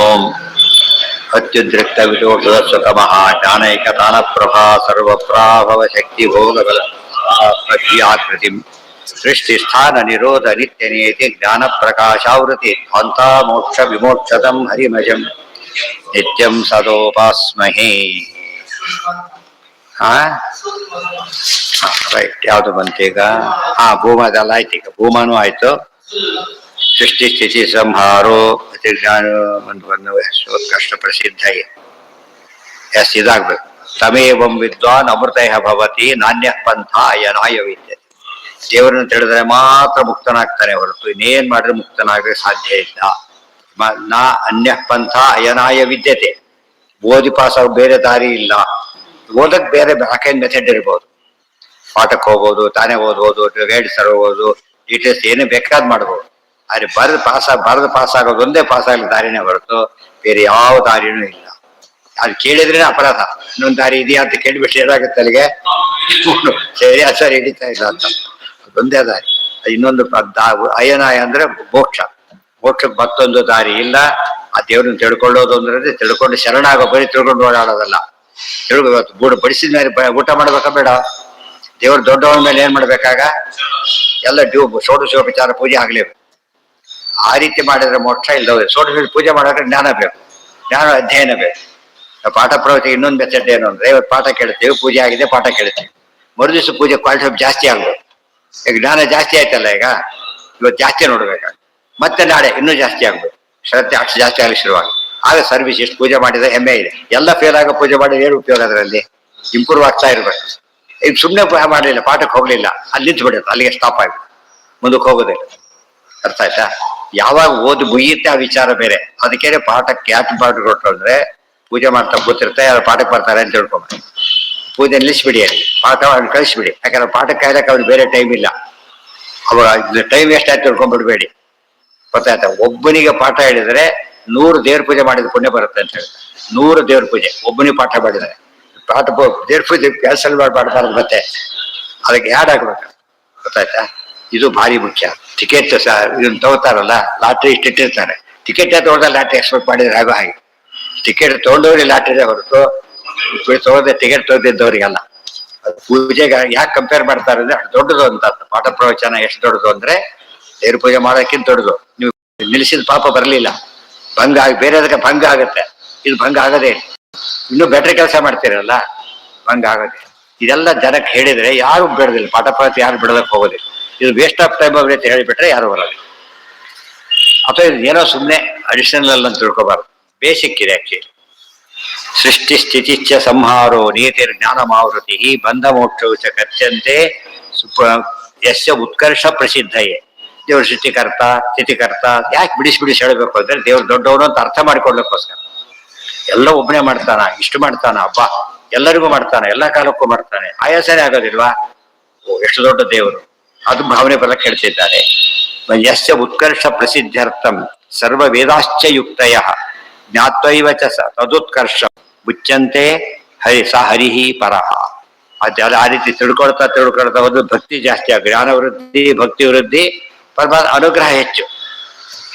ಓಂ ಅತ್ಯುದ್ರಿಕ್ತ ವಿದೋಷದ ಸ್ವತಮಃ ಜ್ಞಾನೈಕತಾನ ಪ್ರಭಾ ಸರ್ವಪ್ರಾಭವ ಶಕ್ತಿ ಭೋಗಗಳ ಪ್ರಕ್ರಿಯಾಕೃತಿ ಸೃಷ್ಟಿ ಸ್ಥಾನ ನಿರೋಧ ನಿತ್ಯ ನೇತಿ ಜ್ಞಾನ ಪ್ರಕಾಶಾವೃತಿ ಧ್ವಂತ ಮೋಕ್ಷ ವಿಮೋಕ್ಷದಂ ಹರಿಮಜಂ ನಿತ್ಯಂ ಸದೋಪಾಸ್ಮಹೇ. ರೈಟ್, ಯಾವುದು ಬಂತೀಗ? ಭೂಮದಲ್ಲ ಆಯ್ತು. ಈಗ ಭೂಮನೂ ಆಯ್ತು. ಸೃಷ್ಟಿ ಸ್ಥಿತಿ ಸಂಹಾರೋ ಕಷ್ಟ ಪ್ರಸಿದ್ಧ ಎಸ್ ಇದಾಗ್ಬೇಕು. ತಮೇವಂ ವಿದ್ವಾನ್ ಅಮೃತಯ ಭವತಿ ನಾಣ್ಯ ಪಂಥ ಅಯನಾಯ ವಿದ್ಯತೆ. ದೇವರನ್ನು ತಿಳಿದ್ರೆ ಮಾತ್ರ ಮುಕ್ತನಾಗ್ತಾನೆ ಹೊರತು ಇನ್ನೇನ್ ಮಾಡಿದ್ರೆ ಮುಕ್ತನಾಗಕ್ಕೆ ಸಾಧ್ಯ ಇಲ್ಲ. ನಾ ಅನ್ಯ ಪಂಥ ಅಯನಾಯ ವಿದ್ಯತೆ. ಓದಿ ಪಾಸ್ ಆಗ ಬೇರೆ ದಾರಿ ಇಲ್ಲ. ಓದಕ್ ಬೇರೆ ಬ್ಯಾಕೆಂಡ್ ಮೆಥಡ್ ಇರ್ಬೋದು. ಪಾಠಕ್ಕೆ ಹೋಗ್ಬೋದು, ತಾನೇ ಓದ್ಬೋದು, ಗೈಡ್ಸ್ ತರಬಹುದು, ಡೀಟೇಲ್ಸ್ ಏನು ಬೇಕಾದ್ ಮಾಡ್ಬೋದು. ಆದ್ರೆ ಬರೆದು ಪಾಸ್ ಆಗೋದು ಒಂದೇ ಪಾಸ್ ಆಗಲಿ ದಾರಿನೇ ಹೊರತು ಬೇರೆ ಯಾವ ದಾರಿನೂ ಇಲ್ಲ. ಅದು ಕೇಳಿದ್ರೇನೆ ಅಪರಾಧ. ಇನ್ನೊಂದು ದಾರಿ ಇದೆಯಾ ಅಂತ ಕೇಳಿಬಿಟ್ಟು ಏನಾಗುತ್ತೆ ಅಲ್ಲಿಗೆ ಸರಿ ಸರಿ ಹಿಡಿತಾ ಇಲ್ಲ ಅಂತ. ಅದೊಂದೇ ದಾರಿ. ಇನ್ನೊಂದು ಅಯನಾಯ ಅಂದ್ರೆ ಮೋಕ್ಷ. ಮೋಕ್ಷಕ್ಕೆ ಮತ್ತೊಂದು ದಾರಿ ಇಲ್ಲ. ಆ ದೇವ್ರನ್ನ ತಿಳ್ಕೊಳ್ಳೋದು ಅಂದ್ರೆ ತಿಳ್ಕೊಂಡು ಶರಣಾಗೋ, ಬರೀ ತಿಳ್ಕೊಂಡು ಓಡಾಡೋದಲ್ಲ. ತಿಳ್ಕೊಬೇಕು. ಗೂಡು ಬಡಿಸಿದ ಮೇಲೆ ಊಟ ಮಾಡ್ಬೇಕಾ ಬೇಡ? ದೇವ್ರು ದೊಡ್ಡವನ ಮೇಲೆ ಏನ್ ಮಾಡ್ಬೇಕಾಗ ಎಲ್ಲ ಷೋಡಶೋಪಚಾರ ಪೂಜೆ ಆಗ್ಲೇಬೇಕು. ಆ ರೀತಿ ಮಾಡಿದ್ರೆ ಮೋಕ್ಷ ಇಲ್ಲದ. ಷೋಡಶ ಪೂಜೆ ಮಾಡೋದ್ರೆ ಜ್ಞಾನ ಬೇಕು, ಜ್ಞಾನ ಅಧ್ಯಯನ ಬೇಕು. ಪಾಠ ಪ್ರವೃತ್ತಿ ಇನ್ನೊಂದು ಮೆಥಡ್ ಏನು ಅಂದ್ರೆ, ಇವತ್ತು ಪಾಠ ಕೇಳ್ತೀವಿ, ಪೂಜೆ ಆಗಿದೆ, ಪಾಠ ಕೇಳ್ತೀವಿ. ಮರುದಿವಸ ಪೂಜೆ ಕ್ವಾಲಿಟಿ ಸ್ವಲ್ಪ ಜಾಸ್ತಿ ಆಗ್ಬೇಕು. ಈಗ ಜ್ಞಾನ ಜಾಸ್ತಿ ಆಯ್ತಲ್ಲ, ಈಗ ಇವತ್ತು ಜಾಸ್ತಿ ನೋಡ್ಬೇಕಾಗ ಮತ್ತೆ ನಾಳೆ ಇನ್ನೂ ಜಾಸ್ತಿ ಆಗ್ಬೇಕು. ಶ್ರದ್ಧೆ ಅಷ್ಟು ಜಾಸ್ತಿ ಆಗಲಿ ಶುರುವಾಗ. ಆಗ ಸರ್ವಿಸ್ ಎಷ್ಟು ಪೂಜೆ ಮಾಡಿದ್ರೆ ಹೆಮ್ಮೆ ಇದೆ. ಎಲ್ಲ ಫೇಲ್ ಆಗೋ ಪೂಜೆ ಮಾಡಿದ್ರೆ ಏನು ಉಪಯೋಗ? ಅದರಲ್ಲಿ ಇಂಪ್ರೂವ್ ಆಗ್ತಾ ಇರ್ಬೇಕು. ಈಗ ಸುಮ್ಮನೆ ಮಾಡಲಿಲ್ಲ, ಪಾಠಕ್ಕೆ ಹೋಗ್ಲಿಲ್ಲ, ಅಲ್ಲಿ ನಿಂತು ಬಿಡುತ್ತೆ, ಅಲ್ಲಿಗೆ ಸ್ಟಾಪ್ ಆಗ್ಬೇಕು, ಮುಂದಕ್ಕೆ ಹೋಗೋದಿಲ್ಲ. ಅರ್ಥ ಆಯ್ತಾ? ಯಾವಾಗ ಓದಿ ಮುಗಿಯುತ್ತೆ ಆ ವಿಚಾರ ಬೇರೆ. ಅದಕ್ಕೆ ಪಾಠಕ್ಕೆ ಯಾಕೆ ಪಾಠ ಕೊಟ್ಟರು ಅಂದ್ರೆ, ಪೂಜೆ ಮಾಡ್ತಾ ಕೂತಿರ್ತಾರೆ, ಯಾರು ಪಾಠಕ್ಕೆ ಬರ್ತಾರೆ ಅಂತ ತಿಳ್ಕೊಂಬ. ಪೂಜೆ ನಿಲ್ಲಿಸ್ಬಿಡಿ, ಅಲ್ಲಿ ಪಾಠ ಅವ್ನು ಕಳಿಸ್ಬಿಡಿ. ಯಾಕಂದ್ರೆ ಪಾಠಕ್ಕೆ ಕಾಯ್ದಕ್ಕೆ ಅವ್ನು ಬೇರೆ ಟೈಮ್ ಇಲ್ಲ. ಅವಾಗ ಟೈಮ್ ವೇಸ್ಟ್ ಆಯ್ತು ತಿಳ್ಕೊಂಡ್ಬಿಡ್ಬೇಡಿ. ಗೊತ್ತಾಯ್ತಾ? ಒಬ್ಬನಿಗೆ ಪಾಠ ಹೇಳಿದ್ರೆ 100 ದೇವ್ರ ಪೂಜೆ ಮಾಡಿದ ಪುಣ್ಯ ಬರುತ್ತೆ ಅಂತ ಹೇಳ್ತಾರೆ. 100 ದೇವ್ರ ಪೂಜೆ ಒಬ್ಬನಿಗೆ ಪಾಠ ಮಾಡಿದ್ರೆ. ಪಾಠ ದೇವ್ರ ಪೂಜೆ ಕ್ಯಾನ್ಸಲ್ ಮಾಡಬಾರ್ದು. ಮತ್ತೆ ಅದಕ್ಕೆ ಯಾಡ್ ಆಗ್ಬೇಕು. ಗೊತ್ತಾಯ್ತಾ? ಇದು ಭಾರಿ ಮುಖ್ಯ. ಟಿಕೆಟ್ ಇದನ್ನ ತಗೋತಾರಲ್ಲ, ಲಾಟ್ರಿ ಇಟ್ಟಿರ್ತಾರೆ. ಟಿಕೆಟ್ ತಗೊಂಡ ಲಾಟ್ರಿ ಎಕ್ಸ್ಪೆಕ್ಟ್ ಮಾಡಿದ್ರೆ ಆಗೋ ಹಾಗೆ. ಟಿಕೆಟ್ ತಗೊಂಡವ್ರಿಗೆ ಲಾಟ್ರಿ ಹೊರತು ತಗೋದೆ ಟಿಕೆಟ್ ತಗೋದಿದ್ದವ್ರಿಗಲ್ಲ. ಪೂಜೆಗೆ ಯಾಕೆ ಕಂಪೇರ್ ಮಾಡ್ತಾರೆ ಅಂದ್ರೆ ದೊಡ್ಡದು ಅಂತ. ಪಾಠ ಪ್ರವಚನ ಎಷ್ಟು ದೊಡ್ಡದು ಅಂದ್ರೆ ದೇವ್ರ ಪೂಜೆ ಮಾಡೋಕ್ಕಿಂತ ದೊಡ್ಡದು. ನೀವು ನಿಲ್ಲಿಸಿದ ಪಾಪ ಬರಲಿಲ್ಲ, ಭಂಗ ಆಗಿ ಬೇರೆದಕ್ಕೆ ಭಂಗ ಆಗುತ್ತೆ. ಇದು ಭಂಗ ಆಗದೆ. ಇನ್ನೂ ಬೆಟ್ರ್ ಕೆಲಸ ಮಾಡ್ತೀರಲ್ಲ, ಭಂಗ ಆಗದೆ. ಇದೆಲ್ಲ ಜನಕ್ಕೆ ಹೇಳಿದ್ರೆ ಯಾರು ಬಿಡೋದಿಲ್ಲ. ಪಾಠ ಪ್ರವಚನ ಯಾರು ಬಿಡೋದಕ್ಕೆ ಹೋಗೋದಿಲ್ಲ. ಇದು ವೇಸ್ಟ್ ಆಫ್ ಟೈಮ್ ಅಂತ ಹೇಳಿಬಿಟ್ರೆ ಯಾರು ಬರೋದಿಲ್ಲ. ಅಥವಾ ಇದು ಏನೋ ಸುಮ್ಮನೆ ಅಡಿಷನಲ್ ಅಂತ ತಿಳ್ಕೊಬಾರ್ದು. ಬೇಸಿಕ್ ಇದೆ ಆಕ್ಚುಲಿ. ಸೃಷ್ಟಿ ಸ್ಥಿತಿಚ್ಛ ಸಂಹಾರೋ ನೀತಿರ್ ಜ್ಞಾನ ಮಾವೃತಿ ಬಂಧ ಮೋಕ್ಷವು ಚ ಕಚ್ಚಂತೆ ಯಸ್ಯ ಉತ್ಕರ್ಷ ಪ್ರಸಿದ್ಧಯೇ. ದೇವ್ರ ಸೃಷ್ಟಿಕರ್ತ ಸ್ಥಿತಿಕರ್ತ ಯಾಕೆ ಬಿಡಿಸಿ ಹೇಳಬೇಕು ಅಂದ್ರೆ, ದೇವ್ರು ದೊಡ್ಡವನು ಅಂತ ಅರ್ಥ ಮಾಡಿಕೊಳ್ಳೋಕ್ಕೋಸ್ಕರ. ಎಲ್ಲ ಒಬ್ಬನೇ ಮಾಡ್ತಾನ, ಇಷ್ಟು ಮಾಡ್ತಾನ, ಹಬ್ಬ ಎಲ್ಲರಿಗೂ ಮಾಡ್ತಾನೆ, ಎಲ್ಲ ಕಾಲಕ್ಕೂ ಮಾಡ್ತಾನೆ. ಆಯಾಸನೇ ಆಗೋದಿಲ್ವಾ? ಎಷ್ಟು ದೊಡ್ಡ ದೇವರು, ಅದು ಭಾವನೆ ಬರಕ್ಕೆ ಹೇಳ್ತಿದ್ದಾರೆ. ಯಸ್ಯ ಉತ್ಕರ್ಷ ಪ್ರಸಿದ್ಧರ್ಥಂ ಸರ್ವ ವೇದಾಶ್ಚ ಯುಕ್ತಯ ಜ್ಞಾತ್ವೈವ ಚ ತದುತ್ಕರ್ಷ ಮುಚ್ಚಂತೆ ಹರಿಹಿ ಪರಹ. ಅದು ಆ ರೀತಿ ತಿಳ್ಕೊಳ್ತಾ ಹೋದ್ರೆ ಭಕ್ತಿ ಜಾಸ್ತಿ ಆಗ, ಜ್ಞಾನ ವೃದ್ಧಿ, ಭಕ್ತಿ ವೃದ್ಧಿ, ಪರಮಾತ್ಮ ಅನುಗ್ರಹ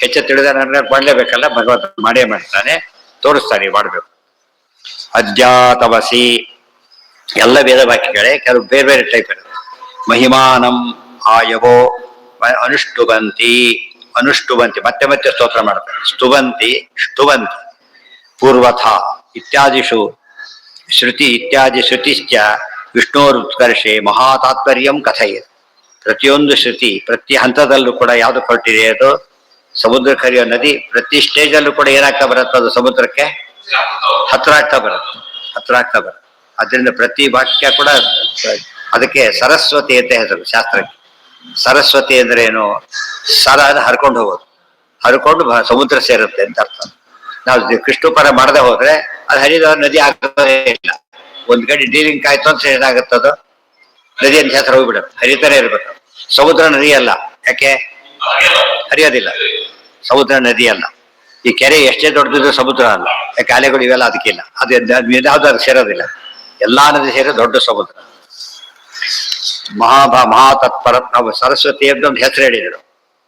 ಹೆಚ್ಚು ತಿಳಿದ ಮಾಡಲೇಬೇಕಲ್ಲ. ಭಗವಂತ ಮಾಡೇ ಮಾಡ್ತಾನೆ, ತೋರಿಸ್ತಾನೆ ಮಾಡಬೇಕು. ಅಧ್ಯಾತವಸಿ ಎಲ್ಲ ವೇದ ವಾಕ್ಯಗಳೇ. ಕೆಲವು ಬೇರೆ ಬೇರೆ ಟೈಪ್ ಇರುತ್ತೆ. ಮಹಿಮಾನಂ ಆಯವೋ ಅನುಷ್ಟುವಂತಿ ಮತ್ತೆ ಮತ್ತೆ ಸ್ತೋತ್ರ ಮಾಡ್ತಾರೆ. ಸ್ತುವಂತಿ ಪೂರ್ವಥ ಇತ್ಯಾದಿಷು ಇತ್ಯಾದಿ ಶ್ರುತಿಶ್ಚ ವಿಷ್ಣೋರುತ್ಕರ್ಷೆ ಮಹಾತಾತ್ಪರ್ಯಂ ಕಥೆಯಿದೆ. ಪ್ರತಿಯೊಂದು ಶ್ರುತಿ ಪ್ರತಿ ಹಂತದಲ್ಲೂ ಕೂಡ ಯಾವುದು ಕೊಟ್ಟಿದೆ, ಅದು ಸಮುದ್ರಕ್ಕೆ ಹರಿಯೋ ನದಿ ಪ್ರತಿ ಸ್ಟೇಜಲ್ಲೂ ಕೂಡ ಏನಾಗ್ತಾ ಬರುತ್ತೆ, ಅದು ಸಮುದ್ರಕ್ಕೆ ಹತ್ರ ಆಗ್ತಾ ಬರುತ್ತೆ. ಅದರಿಂದ ಪ್ರತಿ ವಾಕ್ಯ ಕೂಡ ಅದಕ್ಕೆ ಸರಸ್ವತಿ ಅಂತ ಹೆಸರು ಶಾಸ್ತ್ರಕ್ಕೆ. ಸರಸ್ವತಿ ಅಂದ್ರೆ ಏನು? ಸರ ಹರ್ಕೊಂಡು ಹೋಗೋದು, ಹರ್ಕೊಂಡು ಸಮುದ್ರ ಸೇರುತ್ತೆ ಅಂತ ಅರ್ಥ. ನಾವು ಕೃಷ್ಣೋಪರ ಮಾಡದೆ ಹೋದ್ರೆ ಅದು ಹರಿದ ನದಿ ಆಗೋದೇ ಇಲ್ಲ. ಒಂದ್ ಗಡಿ ಡೀಲಿಂಗ್ ಆಯ್ತು ಅಂತ ಏನಾಗುತ್ತದು, ನದಿ ಅಂತ ಹೆಸರು ಹೋಗ್ಬಿಡುತ್ತೆ, ಹರಿತಾನೆ ಇರ್ಬೇಕು. ಸಮುದ್ರ ನದಿ ಅಲ್ಲ. ಯಾಕೆ ಹರಿಯೋದಿಲ್ಲ? ಸಮುದ್ರ ನದಿ ಅಲ್ಲ. ಈ ಕೆರೆ ಎಷ್ಟೇ ದೊಡ್ಡದಿದ್ರು ಸಮುದ್ರ ಅಲ್ಲ. ಯಾಕೆ ಅಲೆಗಳು ಇವೆಲ್ಲ ಅದಕ್ಕಿಲ್ಲ. ಅದು ಸೇರೋದಿಲ್ಲ. ಎಲ್ಲಾ ನದಿ ಸೇರೋ ದೊಡ್ಡ ಸಮುದ್ರ. ಮಹಾತತ್ಪರ ನಾವು ಸರಸ್ವತಿ ಅಂತ ಒಂದು ಹೆಸರು ಹೇಳಿದ್ರು.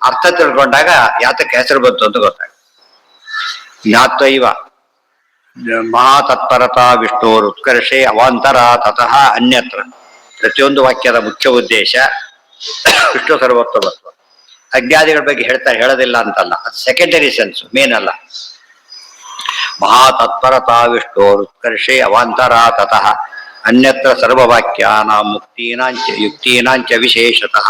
ಅರ್ಥ ತಿಳ್ಕೊಂಡಾಗ ಯಾತಕ್ಕೆ ಹೆಸರು ಬಂತು ಅಂತ ಗೊತ್ತಾಗ. ಜ್ಞಾತ್ವೈವ ಮಹಾತತ್ಪರತಾ ವಿಷ್ಣೋರುತ್ಕರ್ಷೆ ಅವಾಂತರ ತತಃ ಅನ್ಯತ್ರ. ಪ್ರತಿಯೊಂದು ವಾಕ್ಯದ ಮುಖ್ಯ ಉದ್ದೇಶ ವಿಷ್ಣು ಸರ್ವೋತ್ತಮತ್ವ. ಅಜ್ಞಾದಿಗಳ ಬಗ್ಗೆ ಹೇಳ್ತಾರೆ, ಹೇಳೋದಿಲ್ಲ ಅಂತಲ್ಲ, ಅದು ಸೆಕೆಂಡರಿ ಸೆನ್ಸ್, ಮೇನ್ ಅಲ್ಲ. ಮಹಾತತ್ಪರತಾ ವಿಷ್ಣೋರುತ್ಕರ್ಷೆ ಅವಾಂತರ ತತಃ ಅನ್ಯತ್ರ ಸರ್ವವಾಕ್ಯಾನ ಮುಕ್ತೀನಾಂಚ ಯುಕ್ತೀನಾಂಚ ವಿಶೇಷತಃ.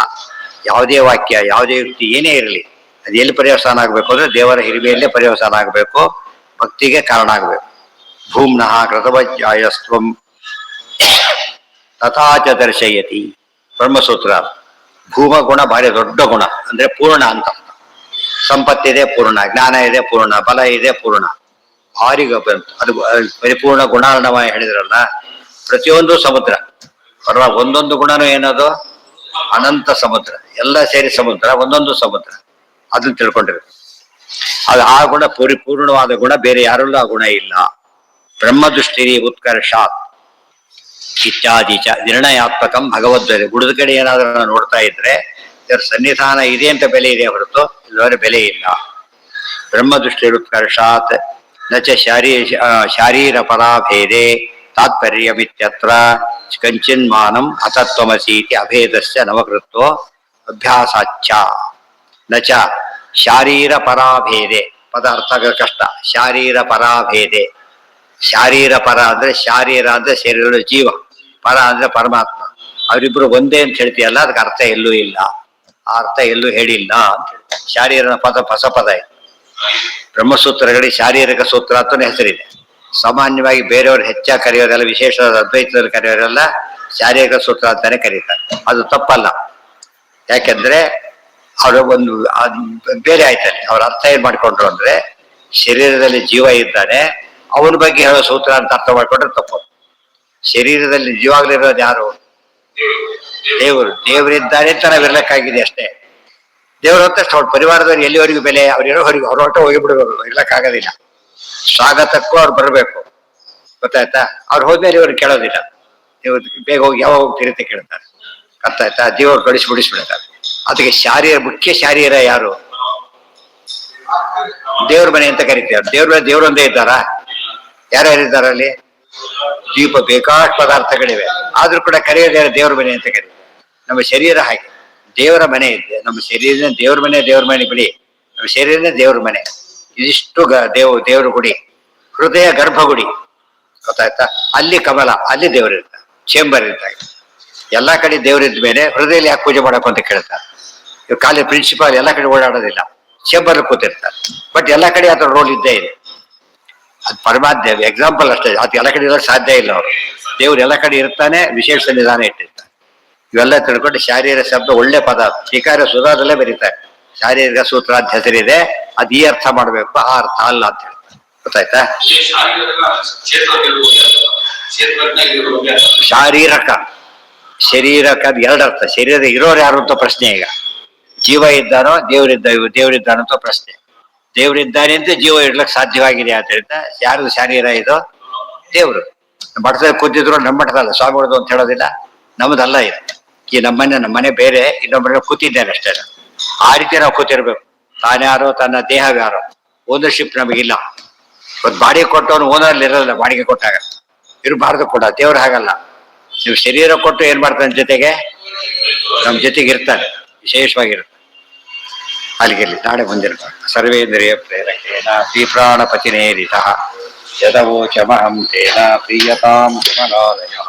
ಯಾವುದೇ ವಾಕ್ಯ, ಯಾವುದೇ ಯುಕ್ತಿ ಏನೇ ಇರಲಿ, ಅದು ಎಲ್ಲಿ ಪರ್ಯವಸಾನ ಆಗಬೇಕು ಅಂದ್ರೆ ದೇವರ ಹಿರಿಮೆಯಲ್ಲೇ ಪರ್ಯವಸಾನ ಆಗಬೇಕು, ಭಕ್ತಿಗೆ ಕಾರಣ ಆಗಬೇಕು. ಭೂಮ್ನಃ ಕೃತವಜ್ಜಾಯಸ್ತ್ವಂ ತಥಾಚ ದರ್ಶಯತಿ. ಬ್ರಹ್ಮಸೂತ್ರ. ಭೂಮ ಗುಣ ಭಾರಿ ದೊಡ್ಡ ಗುಣ, ಅಂದ್ರೆ ಪೂರ್ಣ ಅಂತ. ಸಂಪತ್ತಿದೆ ಪೂರ್ಣ, ಜ್ಞಾನ ಇದೆ ಪೂರ್ಣ, ಬಲ ಇದೆ ಪೂರ್ಣ, ಭಾರಿ ಅದು ಪರಿಪೂರ್ಣ ಗುಣಾರ್ಣವ ಹೇಳಿದ್ರಲ್ಲ. ಪ್ರತಿಯೊಂದು ಸಮುದ್ರ, ಪರವಾಗಿ ಒಂದೊಂದು ಗುಣನೂ ಏನದು ಅನಂತ ಸಮುದ್ರ, ಎಲ್ಲ ಸೇರಿ ಸಮುದ್ರ, ಒಂದೊಂದು ಸಮುದ್ರ. ಅದನ್ನ ತಿಳ್ಕೊಂಡಿರ್ಬೇಕು. ಅದು ಆ ಗುಣ ಪರಿಪೂರ್ಣವಾದ ಗುಣ, ಬೇರೆ ಯಾರಲ್ಲೂ ಆ ಗುಣ ಇಲ್ಲ. ಬ್ರಹ್ಮದೃಷ್ಟಿರಿ ಉತ್ಕರ್ಷಾತ್ ಇತ್ಯಾದಿ ಚ ನಿರ್ಣಯಾತ್ಮಕಂ ಭಗವದ್ಗೀತೆ. ಗುಡದ ಕಡೆ ಏನಾದ್ರೂ ನಾವು ನೋಡ್ತಾ ಇದ್ರೆ ಇದರ ಸನ್ನಿಧಾನ ಇದೆ ಅಂತ ಬೆಲೆ ಇದೆ ಹೊರತು ಇಲ್ಲವರೆ ಬೆಲೆ ಇಲ್ಲ. ಬ್ರಹ್ಮದೃಷ್ಟಿ ಉತ್ಕರ್ಷಾತ್ ನಚ ಶಾರೀರ ಪರಾಭೇದೆ ತಾತ್ಪರ್ಯಮಿತ್ಯತ್ರ ಕಂಚಿನ್ಮಾನಂ ಅತತ್ವಮಸೀತಿ ಅಭೇದಸ್ಯ ನವಕೃತ್ವ ಅಭ್ಯಾಸಾಚ್ಯ. ನಚ ಶಾರೀರ ಪರಾಭೇದೆ, ಪದ ಅರ್ಥ ಕಷ್ಟ. ಶಾರೀರ ಪರಾಭೇದೆ, ಶಾರೀರ ಪರ ಅಂದ್ರೆ ಶಾರೀರ ಅಂದ್ರೆ ಶರೀರದ ಜೀವ, ಪರ ಅಂದ್ರೆ ಪರಮಾತ್ಮ. ಅವರಿಬ್ರು ಒಂದೇ ಅಂತ ಹೇಳ್ತೀಯಲ್ಲ, ಅದಕ್ಕೆ ಅರ್ಥ ಎಲ್ಲೂ ಇಲ್ಲ, ಆ ಅರ್ಥ ಎಲ್ಲೂ ಹೇಳಿಲ್ಲ ಅಂತ ಹೇಳಿ. ಶಾರೀರ ಪದ ಹೊಸ ಪದ ಇದೆ. ಬ್ರಹ್ಮಸೂತ್ರಗಳಿಗೆ ಶಾರೀರಿಕ ಸೂತ್ರ ಅಂತಾನೆ ಹೆಸರಿದೆ. ಸಾಮಾನ್ಯವಾಗಿ ಬೇರೆಯವರು ಹೆಚ್ಚಾಗಿ ಕರೆಯೋರೆಲ್ಲ, ವಿಶೇಷವಾದ ಅದ್ವೈತದಲ್ಲಿ ಕರೆಯೋರೆಲ್ಲ ಶಾರೀರಿಕ ಸೂತ್ರ ಅಂತಾನೆ ಕರೀತಾರೆ. ಅದು ತಪ್ಪಲ್ಲ. ಯಾಕೆಂದ್ರೆ ಅವರ ಒಂದು ಬೇರೆ ಆಯ್ತಾನೆ. ಅವ್ರ ಅರ್ಥ ಏನ್ ಮಾಡ್ಕೊಂಡ್ರು ಅಂದ್ರೆ, ಶರೀರದಲ್ಲಿ ಜೀವ ಇದ್ದಾನೆ, ಅವನ ಬಗ್ಗೆ ಹೇಳೋ ಸೂತ್ರ ಅಂತ ಅರ್ಥ ಮಾಡ್ಕೊಂಡ್ರೆ ತಪ್ಪು. ಶರೀರದಲ್ಲಿ ಜೀವಾಗ್ಲಿರೋದು ಯಾರು? ದೇವರು. ದೇವರಿದ್ದಾರೆ ಅಂತ ನಾವು ಇರ್ಲಕ್ಕಾಗಿದೆ ಅಷ್ಟೇ. ದೇವ್ರ ಹೊತ್ತಷ್ಟು ಅವ್ರ ಪರಿವಾರದವ್ರು ಎಲ್ಲಿವರೆಗೂ ಬೆಲೆ, ಅವ್ರು ಹೊರಗೆ ಹೊರಟ ಹೋಗಿಬಿಡ್ಬೇಕು, ಇರ್ಲಕ್ಕಾಗೋದಿಲ್ಲ. ಸ್ವಾಗತಕ್ಕೂ ಅವ್ರು ಬರಬೇಕು, ಗೊತ್ತಾಯ್ತಾ? ಅವ್ರು ಹೋದ್ಮೇಲೆ ಇವ್ರು ಕೇಳೋದಿಲ್ಲ. ನೀವು ಬೇಗ ಹೋಗಿ ಯಾವಾಗ ಹೋಗ್ತೀರಿ ಅಂತ ಕೇಳ್ತಾರೆ, ಗೊತ್ತಾಯ್ತಾ? ದೇವ್ರು ಬಿಡಿಸ್ಬಿಡ್ತಾರೆ. ಅದಕ್ಕೆ ಮುಖ್ಯ ಶಾರೀರ ಯಾರು? ದೇವ್ರ ಮನೆ ಅಂತ ಕರಿತೀವಿ. ದೇವ್ರೊಂದೇ ಇದ್ದಾರಾ? ಯಾರ್ಯಾರಿದ್ದಾರೆ ಅಲ್ಲಿ? ದೀಪ ಬೇಕಾಷ್ಟು ಪದಾರ್ಥಗಳಿವೆ, ಆದ್ರೂ ಕೂಡ ಕರೆಯೋದೇ ದೇವ್ರ ಮನೆ ಅಂತ ಕರೀತಾರೆ. ನಮ್ಮ ಶರೀರ ಹಾಗೆ ದೇವರ ಮನೆ ಇದೆ. ನಮ್ಮ ಶರೀರನೇ ದೇವ್ರ ಮನೆ ಬಿಡಿ, ನಮ್ಮ ಶರೀರನೇ ದೇವ್ರ ಮನೆ. ಇದಿಷ್ಟು ದೇವ್ರ ಗುಡಿ, ಹೃದಯ ಗರ್ಭಗುಡಿ, ಗೊತ್ತಾಯ್ತಾ? ಅಲ್ಲಿ ಕಮಲ, ಅಲ್ಲಿ ದೇವರಿರ್ತಾರೆ, ಚೇಂಬರ್ ಇರ್ತಾರೆ. ಎಲ್ಲಾ ಕಡೆ ದೇವರಿದ್ದ ಮೇಲೆ ಹೃದಯದಲ್ಲಿ ಯಾಕೆ ಪೂಜೆ ಮಾಡಬೇಕು ಅಂತ ಕೇಳ್ತಾರೆ. ಇವ್ ಕಾಲೇಜ್ ಪ್ರಿನ್ಸಿಪಾಲ್ ಎಲ್ಲಾ ಕಡೆ ಓಡಾಡೋದಿಲ್ಲ, ಚೇಂಬರ್ ಕೂತಿರ್ತಾರೆ. ಬಟ್ ಎಲ್ಲಾ ಕಡೆ ಅದ್ರ ರೋಲ್ ಇದ್ದೇ ಇದೆ. ಅದು ಪರಮಾತ್ಮ ಎಕ್ಸಾಂಪಲ್ ಅಷ್ಟೇ. ಅದು ಎಲ್ಲ ಕಡೆ ಇರೋಕೆ ಸಾಧ್ಯ ಇಲ್ಲ. ಅವರು ದೇವ್ರು ಎಲ್ಲ ಕಡೆ ಇರ್ತಾನೆ, ವಿಶೇಷ ಸನ್ನಿಧಾನ ಇಟ್ಟಿರ್ತಾನೆ. ಇವೆಲ್ಲ ತಿಳ್ಕೊಂಡು ಶಾರೀರ ಶಬ್ದ ಒಳ್ಳೆ ಪದ. ಶ್ರೀಕಾರ ಸುಧಾದಲ್ಲೇ ಬರೀತಾರೆ, ಶಾರೀರಿಕ ಸೂತ್ರ ಅಂತ ಹೆಸರಿದೆ, ಅದು ಈ ಅರ್ಥ ಮಾಡ್ಬೇಕು, ಆ ಅರ್ಥ ಅಲ್ಲ ಅಂತ ಹೇಳ್ತಾರೆ. ಗೊತ್ತಾಯ್ತಾ? ಶಾರೀರಕ ಶರೀರಕ ಅದು ಎರಡರ್ಥ. ಶರೀರ ಇರೋರು ಯಾರು ಅಂತ ಪ್ರಶ್ನೆ. ಈಗ ಜೀವ ಇದ್ದಾನೋ ದೇವರಿದ್ದಾನೋ ಅಂತ ಪ್ರಶ್ನೆ. ದೇವರಿದ್ದಾನೆ ಅಂತ ಜೀವ ಇಡ್ಲಕ್ ಸಾಧ್ಯವಾಗಿದೆ ಅಂತ ಹೇಳ್ತಾ, ಯಾರು ಶರೀರ ಇದು? ದೇವ್ರು. ಮಠದಲ್ಲಿ ಕೂತಿದ್ರು ನಮ್ಮ ಮಠದಲ್ಲ, ಸ್ವಾಮಿಗಳದು ಅಂತ ಹೇಳೋದಿಲ್ಲ, ನಮ್ಮದಲ್ಲ ಇದು. ಈ ನಮ್ಮನೆ ಬೇರೆ, ಇನ್ನೊಬ್ಬರ ಕೂತಿದ್ದೇನೆ ಅಷ್ಟೇ. ಆ ರೀತಿ ನಾವು ಕೂತಿರ್ಬೇಕು. ತಾನ್ಯಾರೋ, ತನ್ನ ದೇಹವ್ಯಾರೋ, ಓನರ್ಶಿಪ್ ನಮಗಿಲ್ಲ. ಒಂದು ಬಾಡಿಗೆ ಕೊಟ್ಟವನು ಓನರ್ಲಿ ಇರೋಲ್ಲ, ಬಾಡಿಗೆ ಕೊಟ್ಟಾಗ ಇರಬಾರ್ದು ಕೂಡ. ದೇವ್ರು ಹಾಗಲ್ಲ. ನೀವು ಶರೀರ ಕೊಟ್ಟು ಏನ್ ಮಾಡ್ತಾನೆ, ಜೊತೆಗೆ ನಮ್ಮ ಜೊತೆಗೆ ಇರ್ತಾನೆ, ವಿಶೇಷವಾಗಿರ್ತಾನೆ. ಅಲ್ಲಿಗಿರ್ಲಿ, ನಾಳೆ ಬಂದಿರ್ತಾರೆ. ಸರ್ವೇಂದ್ರಿಯ ಪ್ರೇರಕೇನ ಶ್ರೀಪ್ರಾಣಪತಿನೇರಿತಃ ಯದವೋಚಮಹಂ ತೇನ ಪ್ರೀಯತಾಂ ಸುಮನಾಲಯಃ.